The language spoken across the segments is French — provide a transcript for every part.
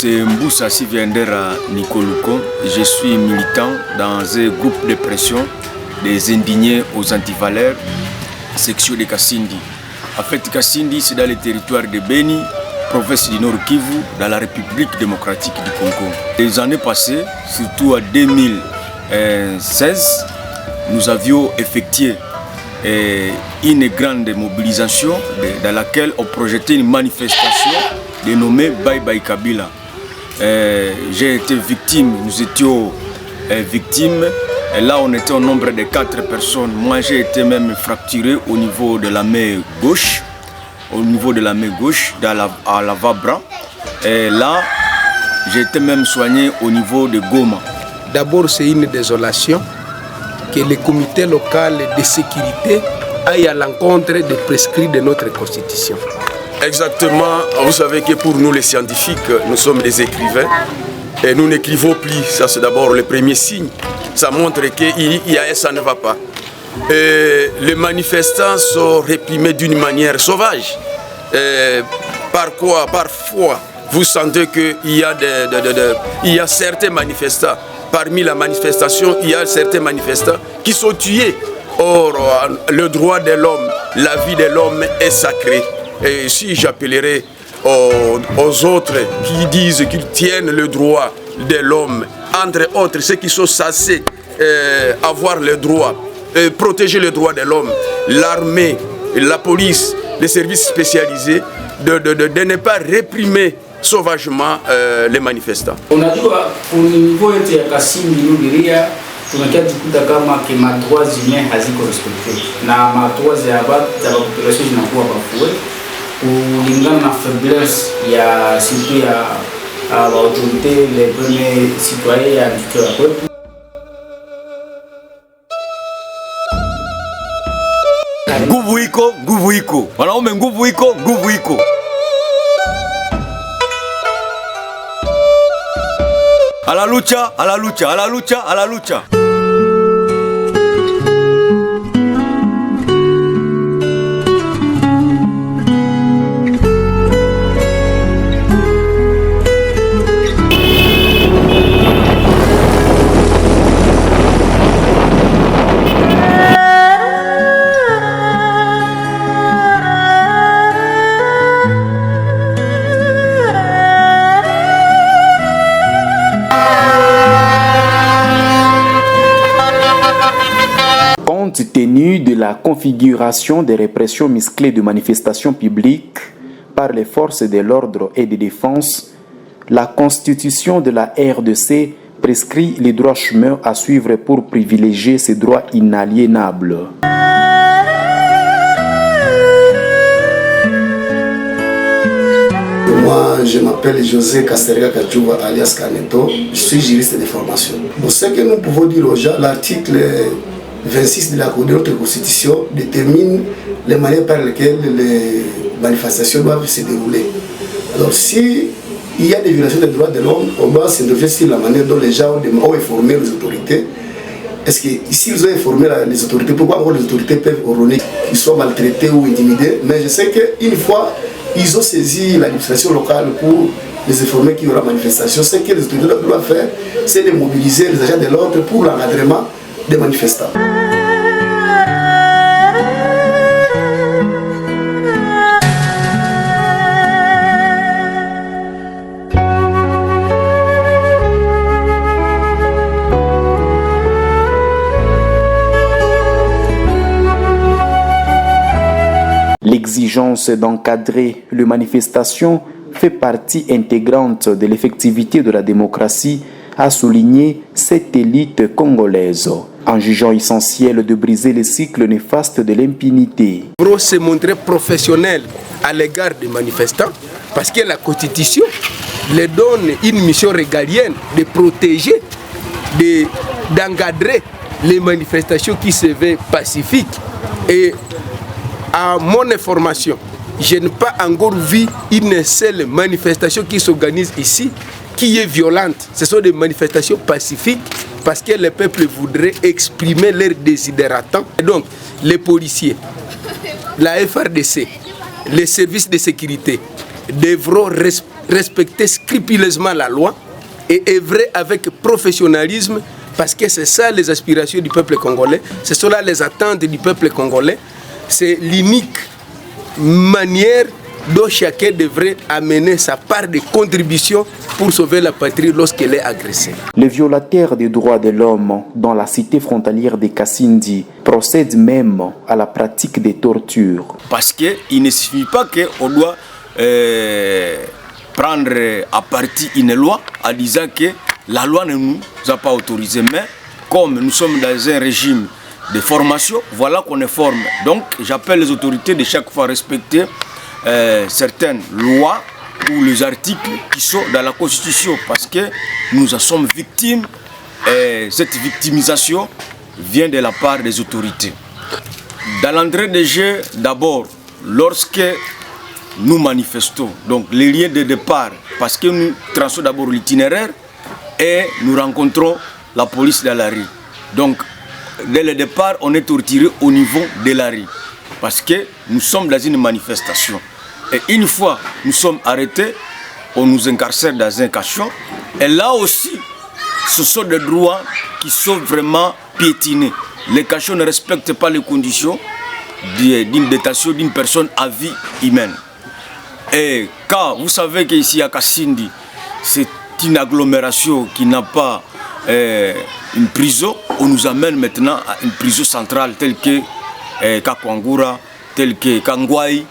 C'est Mboussa Siviandera Nikoluko. Je suis militant dans un groupe de pression des indignés aux antivaleurs, section de Kassindi. En fait, Kassindi, c'est dans le territoire de Beni, province du Nord Kivu, dans la République démocratique du Congo. Les années passées, surtout en 2016, nous avions effectué une grande mobilisation dans laquelle on projetait une manifestation dénommée Bye Bye Kabila. J'ai été victime, nous étions victimes, et là on était au nombre de 4 personnes. Moi j'ai été même fracturé au niveau de la main gauche, à l'avant-bras, et là j'ai été même soigné au niveau de Goma. D'abord c'est une désolation que le comité local de sécurité aille à l'encontre des prescrits de notre constitution. Exactement, vous savez que pour nous les scientifiques, nous sommes des écrivains et nous n'écrivons plus, ça c'est d'abord le premier signe, ça montre qu'il y a ça ne va pas. Et les manifestants sont réprimés d'une manière sauvage. Parfois, vous sentez qu'il y a certains manifestants, parmi la manifestation, il y a certains manifestants qui sont tués. Or, le droit de l'homme, la vie de l'homme est sacrée. Et si j'appellerais aux autres qui disent qu'ils tiennent le droit de l'homme, entre autres ceux qui sont censés avoir le droit, protéger le droit de l'homme, l'armée, la police, les services spécialisés, de ne pas réprimer sauvagement les manifestants. On a dit au niveau de Kassindi, nous diria tunakajikuta kama kima droits humains haziko respecté na ma droits ya population zinakuwa bafue kulingana na faiblesse ya surtout ya autorité les premiers citoyens ya nchi ya kwetu. Nguvu iko wanaume, nguvu iko. A la lucha. Compte tenu de la configuration des répressions musclées de manifestations publiques par les forces de l'ordre et de défense, la constitution de la RDC prescrit les droits chemins à suivre pour privilégier ces droits inaliénables. Moi, je m'appelle José Casterga Kachouba alias Kaneto, je suis juriste de formation. Pour ce que nous pouvons dire aux gens, l'article 26 de notre Constitution détermine les manières par lesquelles les manifestations doivent se dérouler. Alors si il y a des violations des droits de l'homme, on doit s'interroger sur la manière dont les gens ont informé les autorités. Est-ce que s'ils ont informé les autorités, pourquoi encore les autorités peuvent ordonner qu'ils soient maltraités ou intimidés? Mais je sais qu'une fois ils ont saisi l'administration locale pour les informer qu'il y aura manifestation, ce que les autorités doivent faire, c'est de mobiliser les agents de l'ordre pour l'encadrement des manifestants. L'exigence d'encadrer les manifestations fait partie intégrante de l'effectivité de la démocratie, a souligné cette élite congolaise, en jugeant essentiel de briser le cycle néfaste de l'impunité. Pour se montrer professionnel à l'égard des manifestants, parce que la Constitution leur donne une mission régalienne de protéger, d'encadrer les manifestations qui se veulent pacifiques. Et à mon information, je n'ai pas encore vu une seule manifestation qui s'organise ici qui est violente. Ce sont des manifestations pacifiques parce que le peuple voudrait exprimer leurs désidératants. Et donc, les policiers, la FRDC, les services de sécurité devront respecter scrupuleusement la loi et œuvrer avec professionnalisme, parce que c'est ça les aspirations du peuple congolais, ce sont là les attentes du peuple congolais. C'est l'unique manière dont chacun devrait amener sa part de contribution pour sauver la patrie lorsqu'elle est agressée. Les violateurs des droits de l'homme dans la cité frontalière de Kasindi procèdent même à la pratique des tortures. Parce qu'il ne suffit pas qu'on doit prendre à partie une loi en disant que la loi ne nous a pas autorisé. Mais comme nous sommes dans un régime de formation, voilà qu'on est formé. Donc j'appelle les autorités de chaque fois à respecter certaines lois ou les articles qui sont dans la Constitution, parce que nous en sommes victimes et cette victimisation vient de la part des autorités. Dans l'entrée de jeu, d'abord, lorsque nous manifestons, donc les liens de départ, parce que nous traçons d'abord l'itinéraire et nous rencontrons la police dans la rue. Donc, dès le départ, on est torturé au niveau de la rue, parce que nous sommes dans une manifestation. Et une fois nous sommes arrêtés, on nous incarcère dans un cachot. Et là aussi, ce sont des droits qui sont vraiment piétinés. Les cachots ne respectent pas les conditions d'une détention d'une personne à vie humaine. Et quand vous savez qu'ici à Kasindi, c'est une agglomération qui n'a pas une prison, on nous amène maintenant à une prison centrale telle que Kakwangura, telle que Kangwai.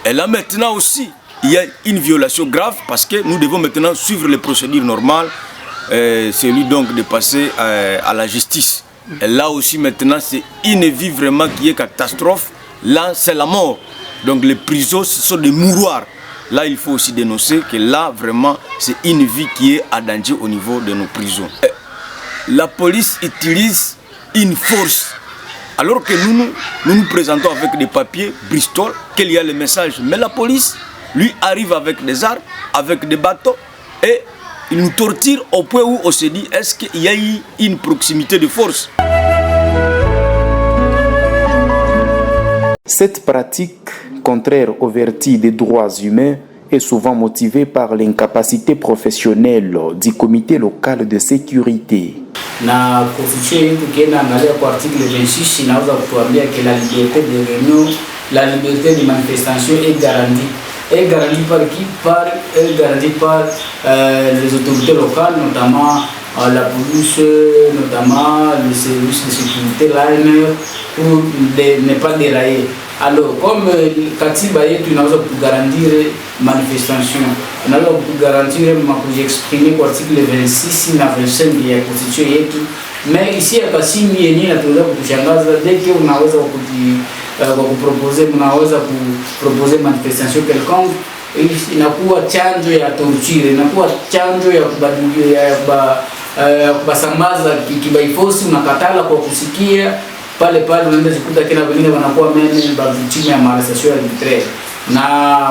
Et là maintenant aussi, il y a une violation grave parce que nous devons maintenant suivre les procédures normales, celui donc de passer à la justice. Et là aussi maintenant, c'est une vie vraiment qui est catastrophe. Là, c'est la mort. Donc les prisons, ce sont des mouroirs. Là, il faut aussi dénoncer que là, vraiment, c'est une vie qui est à danger au niveau de nos prisons. La police utilise une force. Alors que nous présentons avec des papiers, Bristol, qu'il y a le message. Mais la police, lui, arrive avec des armes, avec des bateaux, et il nous torture au point où on se dit, est-ce qu'il y a eu une proximité de force? Cette pratique, contraire aux vertus des droits humains, est souvent motivée par l'incapacité professionnelle du comité local de sécurité. Na constitution yetu kienda angalia kwa article 26 inaweza kutuambia que la liberté de réunion, la liberté de manifestation est garantie. Est garantie par qui? Est garantie par les autorités locales, notamment la police, notamment les services de sécurité, l'ANR, pour ne pas dérailler. Alors, comme Katiba yetu inaweza kugarantir manifestation, inaweza kugarantir exprimer kwa article 26 na 25 ya constitution yetu, mais ici ya Kasindi yenyewe inatuweza kutushangaza dès que unaweza kuproposer, mnaweza kuproposer manifestation quelconque, inakuwa chanjo ya torture, inakuwa chanjo ya kubasambaza kibaifosi, unakatala kwa kusikia pale unaenda zikuta kila wengine wanakuwa meme chini ya arrestation arbitraire. Na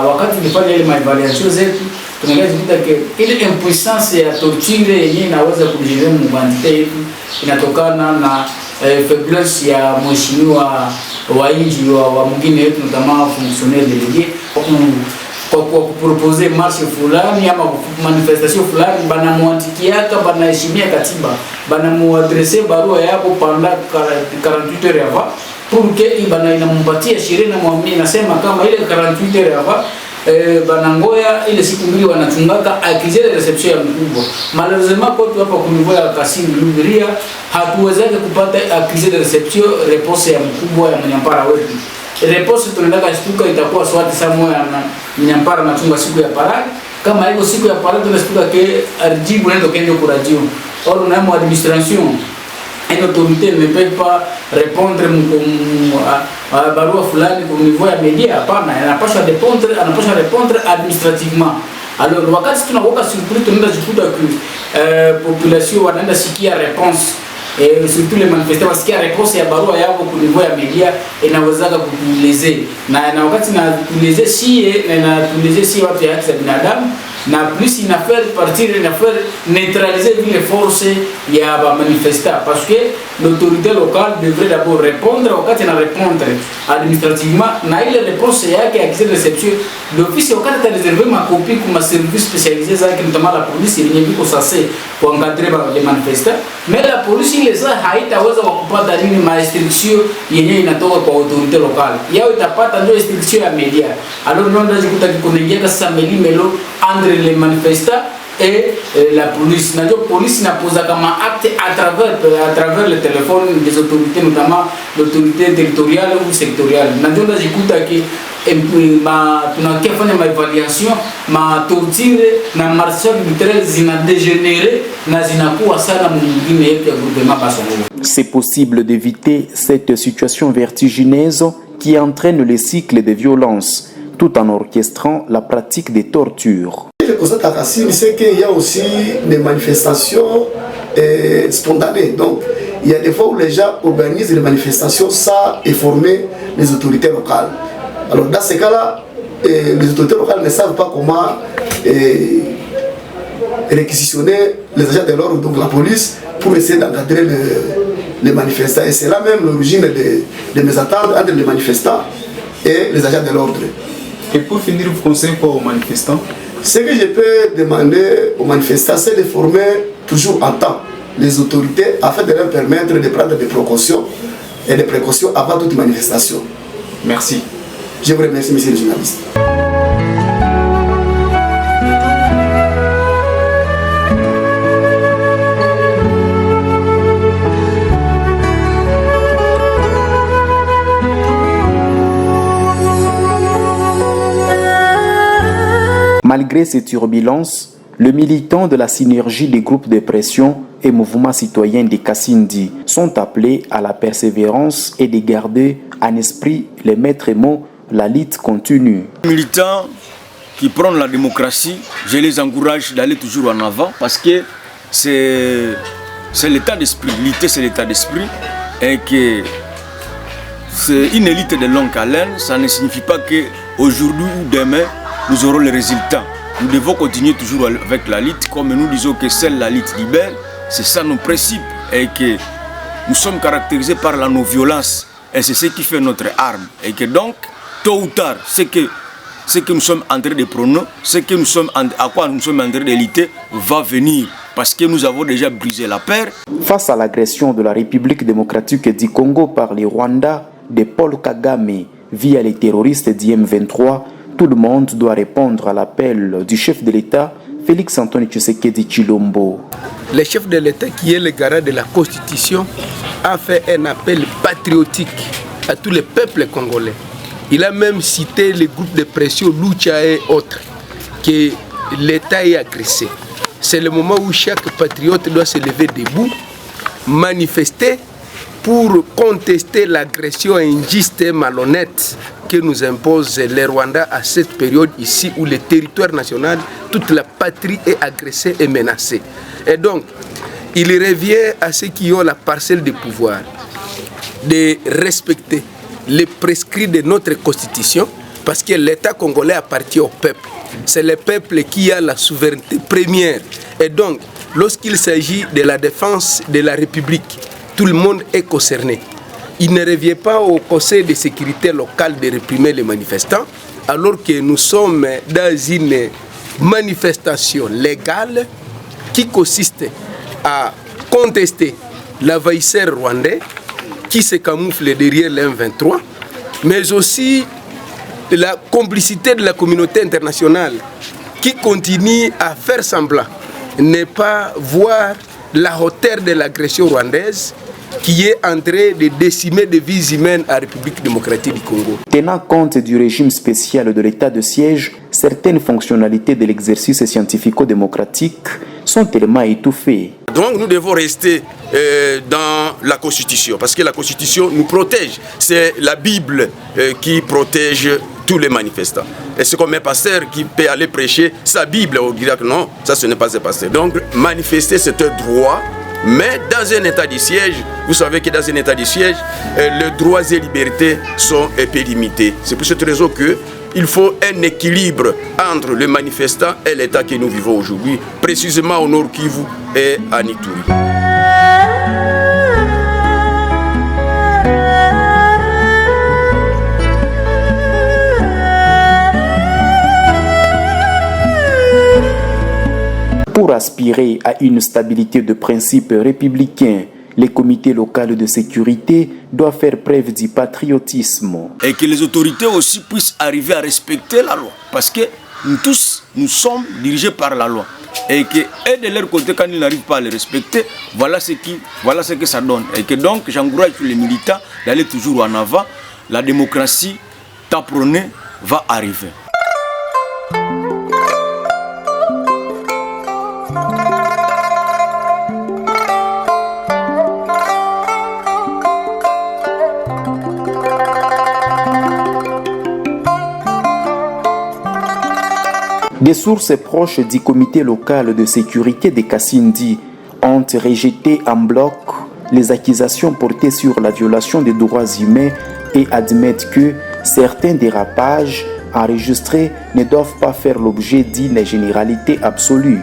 wakati tulifanya ile evaluation zetu tunaangalia zikuta ile impuissance ya torture yenyewe inaweza kujieleza mbandite yetu inatokana na faiblesse ya mheshimiwa wa inji wa mwingine yetu kama fonctionnaire délégué kwa kupropose marche fulani ama manifestation fulani, banamuandikiaka, banaheshimia katiba, banamuadrese barua yako pendant 48 heures avant pour que inampatia sheria na mwamini nasema kama ile 48 heures avant banangoya ile siku mbili wanachungaka accusé de réception ya mkubwa. Malheureusement kwa hapa kunivyo ya Kasindi Lubiria hatuwezake kupata accusé de réception réponse ya mkubwa ya mnyampara wetu. Réponse tunaendaka shtuka itakuwa swati saa moja na mnyampara na chunga siku ya parade. Kama hiyo siku ya parade tunashtuka ke arjibu ndio kende kurajio. Or na mo administration une autorité ne peut pas répondre à barua fulani au niveau ya media, hapana, anapaswa répondre administrativement. Alors wakati tunakoka surprise tunaenda jikuta que population wanaenda sikia réponse et surtout les manifestants wasikia réponse ya barua yao au niveau ya media inawezaka kutueleze na wakati na tueleze si watu ya haki za binadamu na plus inafaa partir inafaa neutraliser les forces ya ba manifestants parce que l'autorité locale devrait d'abord répondre wakati na répondre administrativement na ile réponse yake ya kise réception l'office wakati ta réserver ma copie comme service spécialisé zake notamment la police yenye biko censé kuencadrer les manifestants mais la police ile za haitaweza kupata nini ma instruction yenye inatoka kwa autorité locale yao itapata ndio instruction ya media alors non ndaje kutaki kunaingia sasa melo entre les manifestants et la police. La police n'a posé comme acte à travers le téléphone des autorités, notamment l'autorité territoriale ou sectorielle. Nous avons écouté que ma évaluation, ma torture, ma marche arbitraire, zina dégénéré, na zina kuwa sana mwingine yetu ya gouvernement Basongo. C'est possible d'éviter cette situation vertigineuse qui entraîne le cycle de violence, tout en orchestrant la pratique des tortures. Le constat à Kassim, c'est qu'il y a aussi des manifestations spontanées. Donc, il y a des fois où les gens organisent les manifestations sans informer les autorités locales. Alors, dans ces cas-là, les autorités locales ne savent pas comment réquisitionner les agents de l'ordre, donc la police, pour essayer d'encadrer les manifestants. Et c'est là même l'origine de mes attentes entre les manifestants et les agents de l'ordre. Et pour finir, vous conseillez quoi aux manifestants? Ce que je peux demander aux manifestants, c'est de former toujours en temps les autorités afin de leur permettre de prendre des précautions avant toute manifestation. Merci. Je vous remercie, monsieur le journaliste. Malgré ces turbulences, le militant de la synergie des groupes de pression et mouvements citoyens des Kassindi sont appelés à la persévérance et de garder en esprit les maîtres mots, la lutte continue. Les militants qui prennent la démocratie, je les encourage d'aller toujours en avant parce que c'est l'état d'esprit. Lutter, c'est l'état d'esprit et que c'est une élite de longue haleine. Ça ne signifie pas qu'aujourd'hui ou demain, nous aurons les résultats. Nous devons continuer toujours avec la lutte, comme nous disons que seule la lutte libère, c'est ça nos principes, et que nous sommes caractérisés par la non-violence, et c'est ce qui fait notre arme, et que donc, tôt ou tard, ce que nous sommes en train de prôner, à quoi nous sommes en train de lutter, va venir, parce que nous avons déjà brisé la paire. Face à l'agression de la République démocratique du Congo par les Rwandais de Paul Kagame via les terroristes d'IM23, tout le monde doit répondre à l'appel du chef de l'État, Félix Antoine Tshisekedi Tshilombo. Le chef de l'État, qui est le garant de la Constitution, a fait un appel patriotique à tous les peuples congolais. Il a même cité les groupes de pression, Lucha et autres, que l'État est agressé. C'est le moment où chaque patriote doit se lever debout, manifester pour contester l'agression injuste et malhonnête que nous impose les Rwandais à cette période ici où le territoire national, toute la patrie est agressée et menacée. Et donc, il revient à ceux qui ont la parcelle de pouvoir de respecter les prescrits de notre constitution parce que l'État congolais appartient au peuple. C'est le peuple qui a la souveraineté première. Et donc, lorsqu'il s'agit de la défense de la République, tout le monde est concerné. Il ne revient pas au Conseil de sécurité locale de réprimer les manifestants, alors que nous sommes dans une manifestation légale qui consiste à contester l'envahisseur rwandais qui se camoufle derrière l'M23, mais aussi la complicité de la communauté internationale qui continue à faire semblant ne pas voir la hauteur de l'agression rwandaise qui est en train de décimer des vies humaines à la République démocratique du Congo. Tenant compte du régime spécial de l'état de siège, certaines fonctionnalités de l'exercice scientifico-démocratique sont tellement étouffées. Donc nous devons rester dans la Constitution, parce que la Constitution nous protège. C'est la Bible qui protège tous les manifestants. Et c'est comme un pasteur qui peut aller prêcher sa Bible, on dirait que non, ça ce n'est pas un pasteur. Donc manifester c'est un droit, mais dans un état de siège, vous savez que dans un état de siège, les droits et libertés sont peu limités. C'est pour cette raison que il faut un équilibre entre le manifestant et l'état que nous vivons aujourd'hui, précisément au Nord Kivu et à Ituri. Pour aspirer à une stabilité de principes républicains, les comités locaux de sécurité doivent faire preuve du patriotisme. Et que les autorités aussi puissent arriver à respecter la loi. Parce que nous tous, nous sommes dirigés par la loi. Et que eux de leur côté, quand ils n'arrivent pas à le respecter, voilà ce que ça donne. Et que donc, j'encourage les militants d'aller toujours en avant. La démocratie, tant prônée, va arriver. Des sources proches du comité local de sécurité de Kasindi ont rejeté en bloc les accusations portées sur la violation des droits humains et admettent que certains dérapages enregistrés ne doivent pas faire l'objet d'une généralité absolue.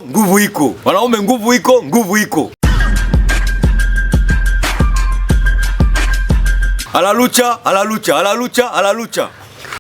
Nguvu iko. Wanaume nguvu iko. A la lucha.